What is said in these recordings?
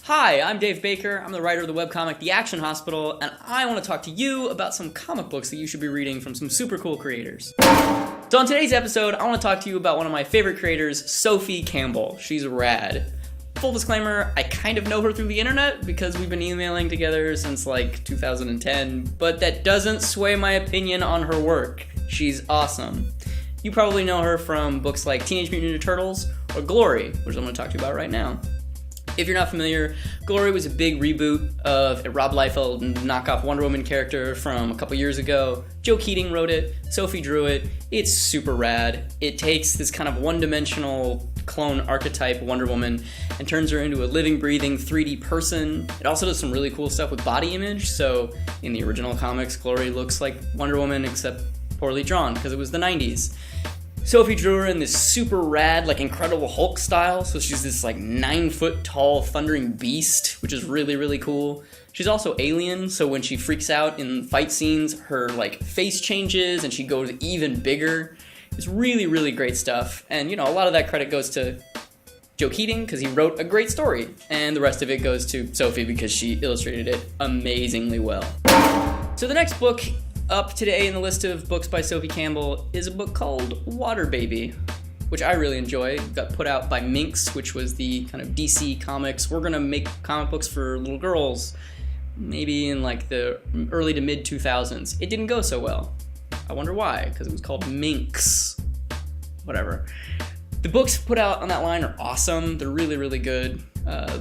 Hi, I'm Dave Baker. I'm the writer of the webcomic The Action Hospital, and I want to talk to you about some comic books that you should be reading from some super cool creators. So on today's episode, I want to talk to you about one of my favorite creators, Sophie Campbell. She's rad. Full disclaimer, I kind of know her through the internet because we've been emailing together since like 2010, but that doesn't sway my opinion on her work. She's awesome. You probably know her from books like Teenage Mutant Ninja Turtles or Glory, which I'm going to talk to you about right now. If you're not familiar, Glory was a big reboot of a Rob Liefeld knockoff Wonder Woman character from a couple years ago. Joe Keating wrote it, Sophie drew it. It's super rad. It takes this kind of one-dimensional clone archetype Wonder Woman and turns her into a living, breathing 3D person. It also does some really cool stuff with body image. So in the original comics, Glory looks like Wonder Woman except poorly drawn because it was the 90s. Sophie drew her in this super rad, like Incredible Hulk style, so she's this like 9-foot tall thundering beast, which is really, really cool. She's also alien, so when she freaks out in fight scenes, her like face changes and she goes even bigger. It's really, really great stuff, and you know, a lot of that credit goes to Joe Keating because he wrote a great story, and the rest of it goes to Sophie because she illustrated it amazingly well. So the next book up today in the list of books by Sophie Campbell is a book called Water Baby, which I really enjoy. It got put out by Minx, which was the kind of DC Comics. We're gonna make comic books for little girls, maybe in like the early to mid 2000s. It didn't go so well. I wonder why, because it was called Minx. Whatever. The books put out on that line are awesome. They're really, really good.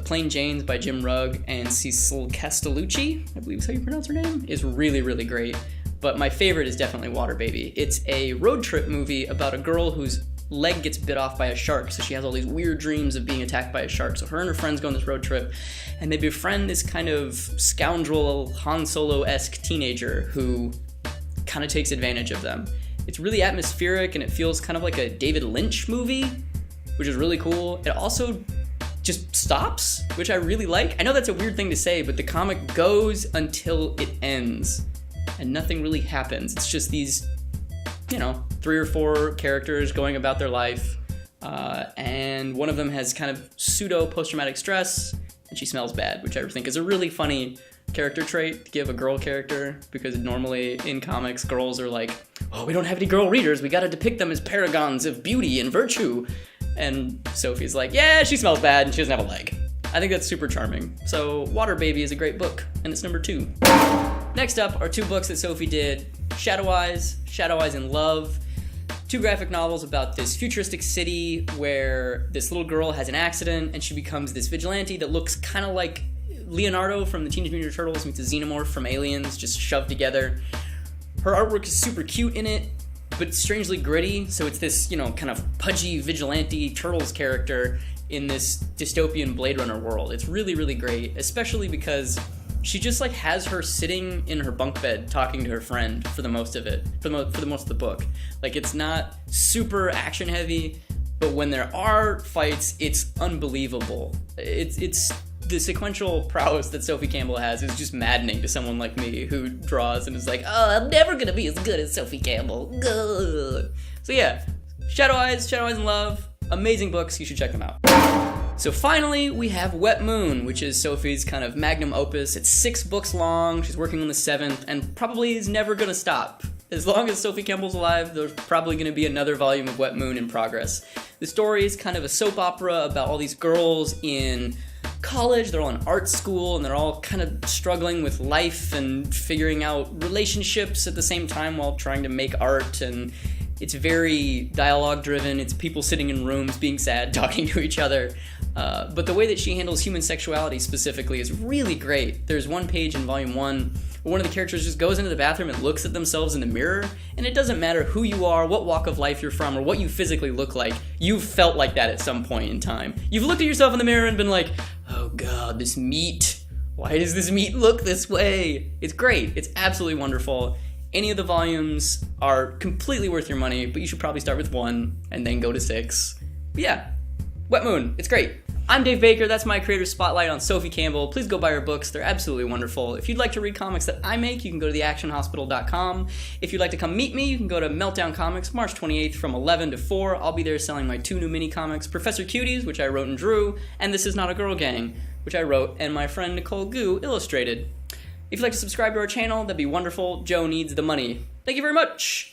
Plain Janes by Jim Rugg and Cecil Castellucci, I believe is how you pronounce her name, is really, really great. But my favorite is definitely Water Baby. It's a road trip movie about a girl whose leg gets bit off by a shark, so she has all these weird dreams of being attacked by a shark. So her and her friends go on this road trip, and they befriend this kind of scoundrel Han Solo-esque teenager who kind of takes advantage of them. It's really atmospheric, and it feels kind of like a David Lynch movie, which is really cool. It also just stops, which I really like. I know that's a weird thing to say, but the comic goes until it ends. And nothing really happens. It's just these, 3 or 4 characters going about their life, and one of them has kind of pseudo post-traumatic stress, and she smells bad, which I think is a really funny character trait to give a girl character, because normally in comics, girls are like, oh, we don't have any girl readers, we gotta depict them as paragons of beauty and virtue. And Sophie's like, yeah, she smells bad and she doesn't have a leg. I think that's super charming. So Water Baby is a great book, and it's number 2. Next up are 2 books that Sophie did, Shadoweyes in Love, 2 graphic novels about this futuristic city where this little girl has an accident and she becomes this vigilante that looks kind of like Leonardo from the Teenage Mutant Ninja Turtles meets a xenomorph from Aliens, just shoved together. Her artwork is super cute in it, but strangely gritty, so it's this, kind of pudgy vigilante Turtles character in this dystopian Blade Runner world. It's really, really great, especially because she just like has her sitting in her bunk bed talking to her friend for the most of it, for the most of the book. Like, it's not super action heavy, but when there are fights, it's unbelievable. It's the sequential prowess that Sophie Campbell has is just maddening to someone like me who draws and is like, oh, I'm never gonna be as good as Sophie Campbell. Good. So yeah, Shadoweyes in Love, amazing books, you should check them out. So finally, we have Wet Moon, which is Sophie's kind of magnum opus. It's 6 books long, she's working on the 7th, and probably is never gonna stop. As long as Sophie Campbell's alive, there's probably gonna be another volume of Wet Moon in progress. The story is kind of a soap opera about all these girls in college, they're all in art school, and they're all kind of struggling with life and figuring out relationships at the same time while trying to make art, and it's very dialogue driven. It's people sitting in rooms being sad, talking to each other. But the way that she handles human sexuality specifically is really great. There's one page in volume 1 where one of the characters just goes into the bathroom and looks at themselves in the mirror, and it doesn't matter who you are, what walk of life you're from, or what you physically look like, you've felt like that at some point in time. You've looked at yourself in the mirror and been like, oh god, this meat. Why does this meat look this way? It's great. It's absolutely wonderful. Any of the volumes are completely worth your money, but you should probably start with 1 and then go to 6. But yeah, Wet Moon, it's great. I'm Dave Baker, that's my creator spotlight on Sophie Campbell. Please go buy her books, they're absolutely wonderful. If you'd like to read comics that I make, you can go to theactionhospital.com. If you'd like to come meet me, you can go to Meltdown Comics, March 28th from 11 to 4. I'll be there selling my 2 new mini comics, Professor Cuties, which I wrote and drew, and This Is Not a Girl Gang. which I wrote, and my friend Nicole Gu illustrated. If you'd like to subscribe to our channel, that'd be wonderful. Joe needs the money. Thank you very much!